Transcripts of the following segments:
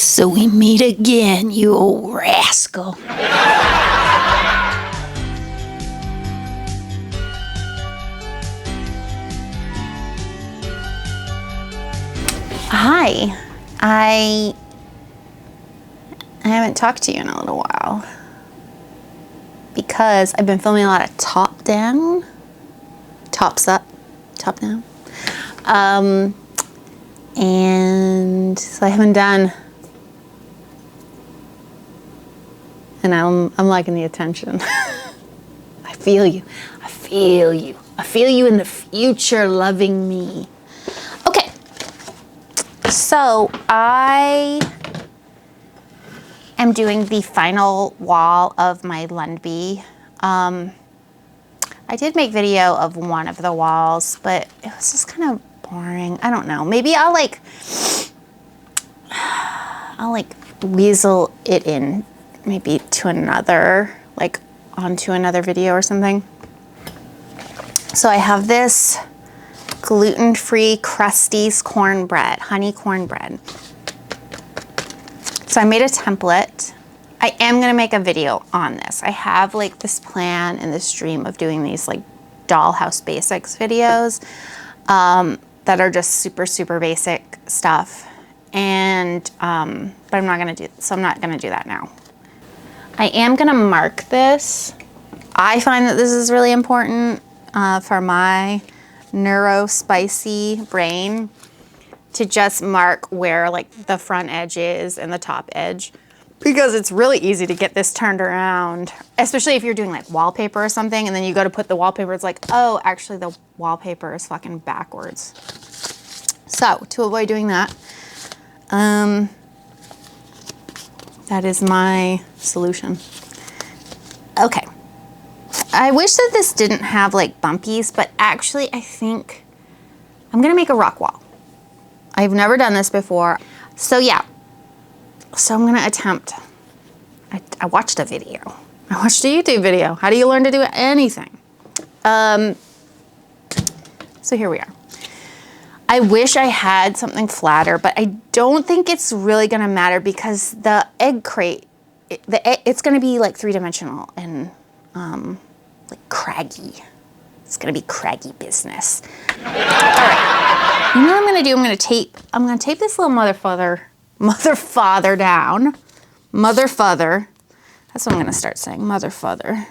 So we meet again, you old rascal. Hi. I haven't talked to you in a little while because I've been filming a lot of top down, tops up, top down. And so I haven't done, and I'm liking the attention. I feel you. I feel you. I feel you in the future loving me. Okay. So I am doing the final wall of my Lundby. I did make video of one of the walls, but it was just kind of boring. I don't know. Maybe I'll weasel it in maybe to another, like onto another video or something. So I have this gluten-free Krusteaz cornbread, honey cornbread. So I made a template. I am gonna make a video on this. I have like this plan and this dream of doing these like Dollhouse basics videos that are just super, super basic stuff. And, but I'm not gonna do that now. I am gonna mark this. I find that this is really important for my neurospicy brain to just mark where like the front edge is and the top edge, because it's really easy to get this turned around, especially if you're doing like wallpaper or something and then you go to put the wallpaper, it's like, oh, actually the wallpaper is fucking backwards. So to avoid doing that, that is my solution. Okay. I wish that this didn't have like bumpies, but actually I think I'm gonna make a rock wall. I've never done this before. So yeah, so I'm gonna attempt. I watched a video. I watched a YouTube video. How do you learn to do anything? So here we are. I wish I had something flatter, but I don't think it's really gonna matter because the egg crate, it's gonna be like three-dimensional and like craggy. It's gonna be craggy business. All right, you know what I'm gonna do? I'm gonna tape this little mother father down. Mother father. That's what I'm gonna start saying, mother father.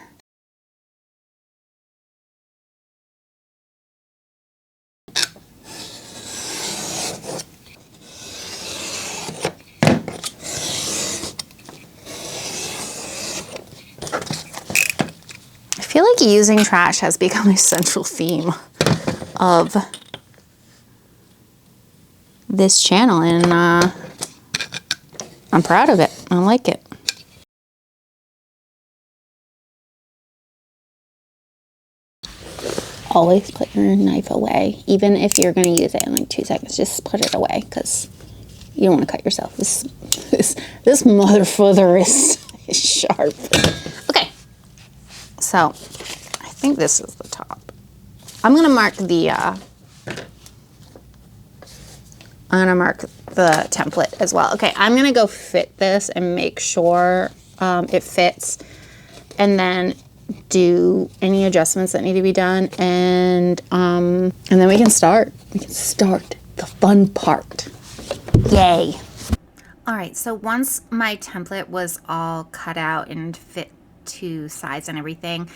I feel like using trash has become a central theme of this channel, and I'm proud of it. I like it. Always put your knife away, even if you're going to use it in like 2 seconds. Just put it away because you don't want to cut yourself. This motherfucker is sharp. Okay, so I think this is the top. I'm gonna mark the template as well. Okay, I'm gonna go fit this and make sure it fits, and then do any adjustments that need to be done, and then we can start. We can start the fun part. Yay! All right, so once my template was all cut out and fit to size and everything,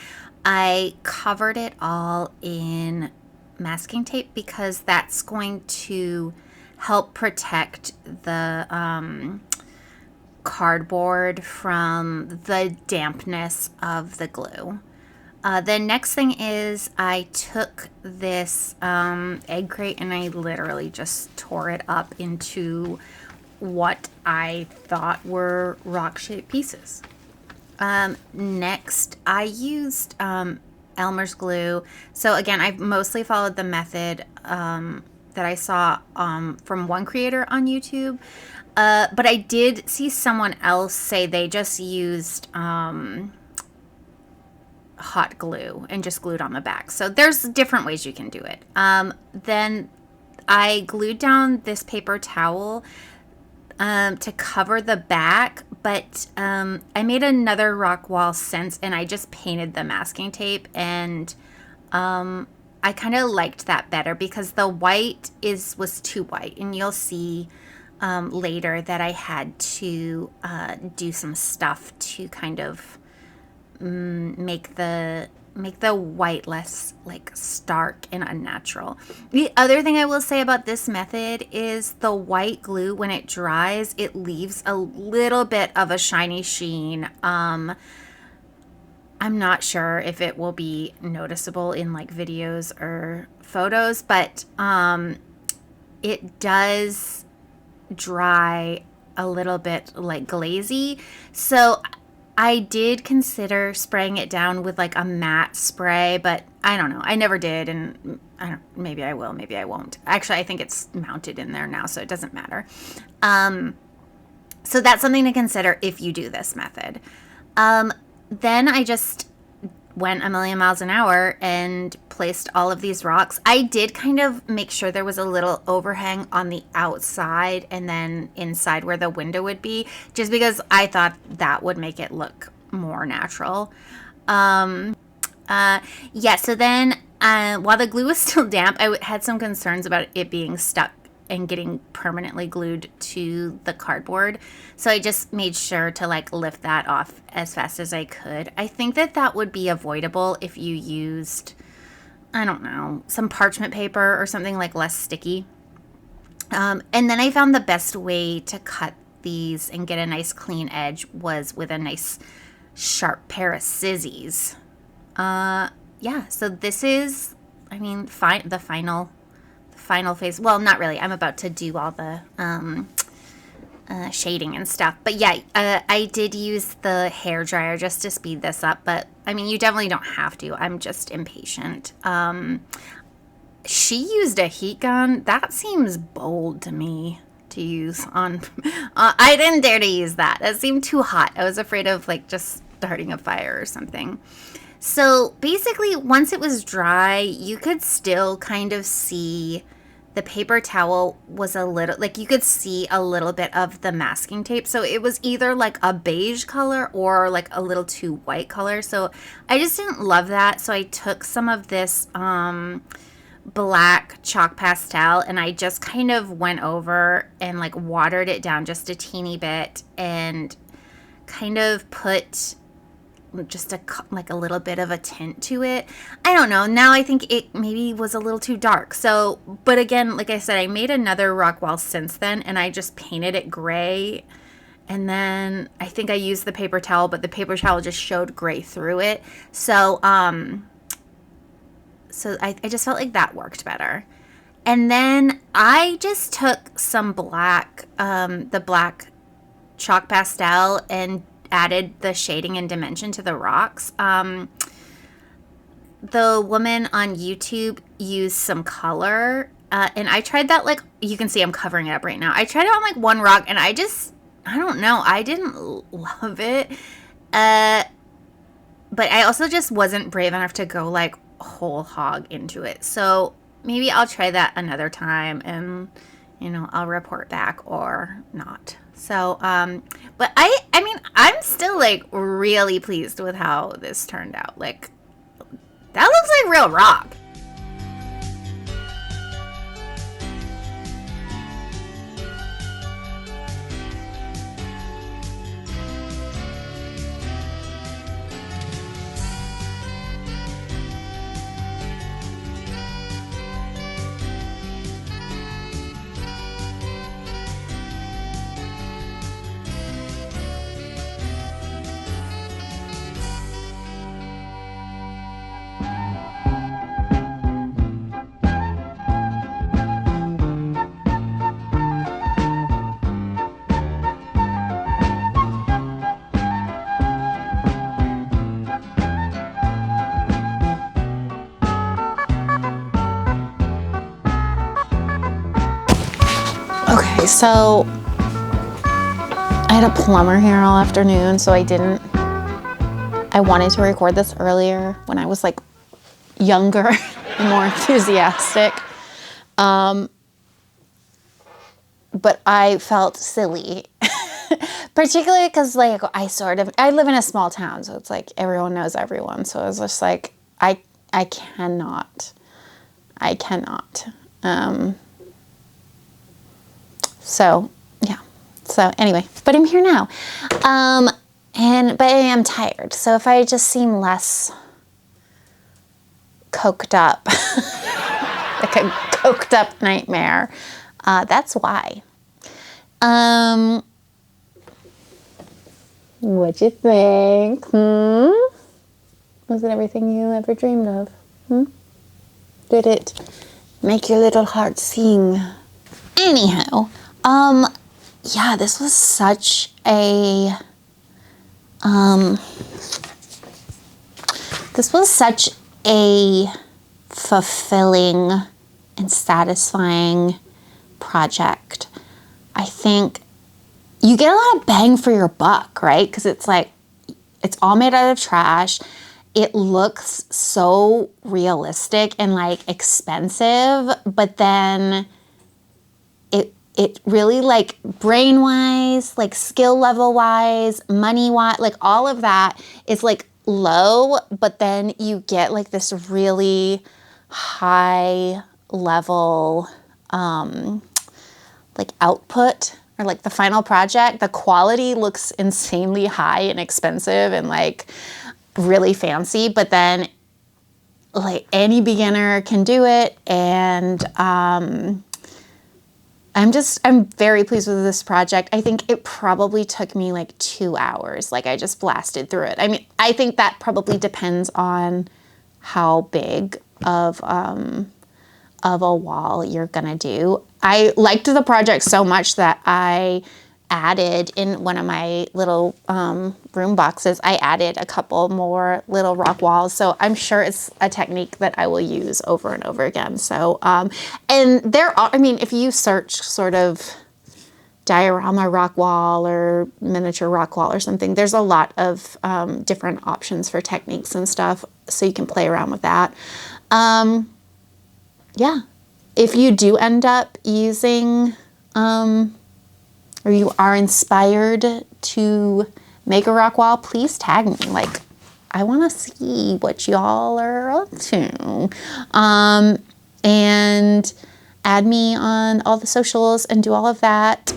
I covered it all in masking tape because that's going to help protect the cardboard from the dampness of the glue. The next thing is I took this egg crate and I literally just tore it up into what I thought were rock-shaped pieces. Next, I used Elmer's glue. So again, I've mostly followed the method that I saw from one creator on YouTube. But I did see someone else say they just used hot glue and just glued on the back. So there's different ways you can do it. Then I glued down this paper towel to cover the back, but I made another rock wall since, and I just painted the masking tape, and I kind of liked that better because the white was too white, and you'll see later that I had to do some stuff to kind of make the white less like stark and unnatural. The other thing I will say about this method is the white glue, when it dries, it leaves a little bit of a shiny sheen. I'm not sure if it will be noticeable in like videos or photos, but it does dry a little bit like glazy. So I did consider spraying it down with like a matte spray, but I don't know. I never did, and maybe I will, maybe I won't. Actually, I think it's mounted in there now, so it doesn't matter. So that's something to consider if you do this method. Then I just went a million miles an hour and placed all of these rocks. I did kind of make sure there was a little overhang on the outside and then inside where the window would be, just because I thought that would make it look more natural. So then while the glue was still damp, I had some concerns about it being stuck and getting permanently glued to the cardboard. So I just made sure to like lift that off as fast as I could. I think that would be avoidable if you used, I don't know, some parchment paper or something like less sticky. And then I found the best way to cut these and get a nice clean edge was with a nice sharp pair of scissors. So this is, the final phase. Well, not really. I'm about to do all the shading and stuff. But yeah, I did use the hair dryer just to speed this up. But you definitely don't have to. I'm just impatient. She used a heat gun. That seems bold to me to use on. I didn't dare to use that. It seemed too hot. I was afraid of like just starting a fire or something. So basically, once it was dry, you could still kind of see the paper towel was a little, like you could see a little bit of the masking tape. So it was either like a beige color or like a little too white color. So I just didn't love that. So I took some of this black chalk pastel and I just kind of went over and like watered it down just a teeny bit and kind of put just a little bit of a tint to it. I don't know. Now I think it maybe was a little too dark. So, but again, like I said, I made another rock wall since then and I just painted it gray. And then I think I used the paper towel, but the paper towel just showed gray through it. So, I just felt like that worked better. And then I just took some the black chalk pastel and added the shading and dimension to the rocks. The woman on YouTube used some color, and I tried that, like, you can see I'm covering it up right now. I tried it on, like, one rock, and I don't know, I didn't love it. But I also just wasn't brave enough to go, like, whole hog into it. So maybe I'll try that another time, and, I'll report back or not. So, but I'm still, like, really pleased with how this turned out. Like, that looks like real rock. Okay, so I had a plumber here all afternoon, so I wanted to record this earlier when I was like younger and more enthusiastic. but I felt silly. Particularly because, like, I live in a small town, so it's like everyone knows everyone. So I was just like, I cannot. So, yeah. So, anyway, but I'm here now. But I am tired. So if I just seem less coked up, like a coked up nightmare, that's why. What'd you think? Was it everything you ever dreamed of? Did it make your little heart sing? Anyhow, yeah, this was such a, fulfilling and satisfying project. I think you get a lot of bang for your buck, right? Because it's like, it's all made out of trash. It looks so realistic and like expensive, but then it really, like, brain-wise, like skill level-wise, money-wise, like all of that is like low, but then you get like this really high level like output, or like the final project. The quality looks insanely high and expensive and like really fancy, but then like any beginner can do it. And I'm very pleased with this project. I think it probably took me like 2 hours. Like, I just blasted through it. I mean, I think that probably depends on how big of a wall you're gonna do. I liked the project so much that I added in one of my little room boxes, I added a couple more little rock walls. So I'm sure it's a technique that I will use over and over again. So, and there are, I mean, if you search sort of diorama rock wall or miniature rock wall or something, there's a lot of different options for techniques and stuff. So you can play around with that. Yeah. If you do end up using, or you are inspired to make a rock wall, please tag me. Like, I want to see what y'all are up to. And add me on all the socials and do all of that.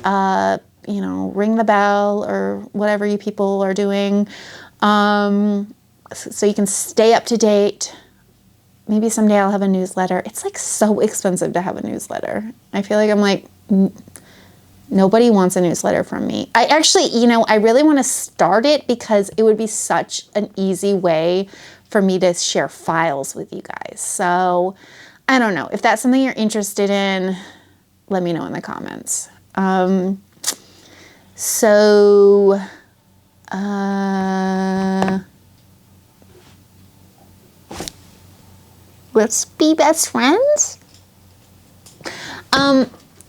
You know, ring the bell or whatever you people are doing. So you can stay up to date. Maybe someday I'll have a newsletter. It's like so expensive to have a newsletter. I feel like I'm like, nobody wants a newsletter from me. I actually, you know, I really want to start it because it would be such an easy way for me to share files with you guys. So I don't know. If that's something you're interested in, let me know in the comments. Let's be best friends.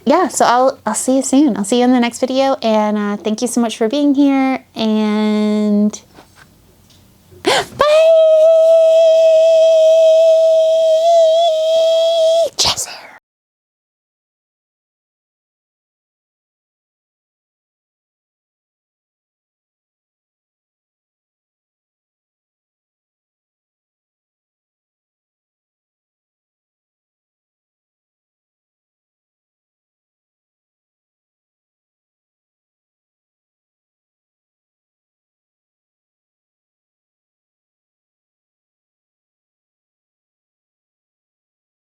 Yeah, so I'll see you soon. I'll see you in the next video, and thank you so much for being here, and bye!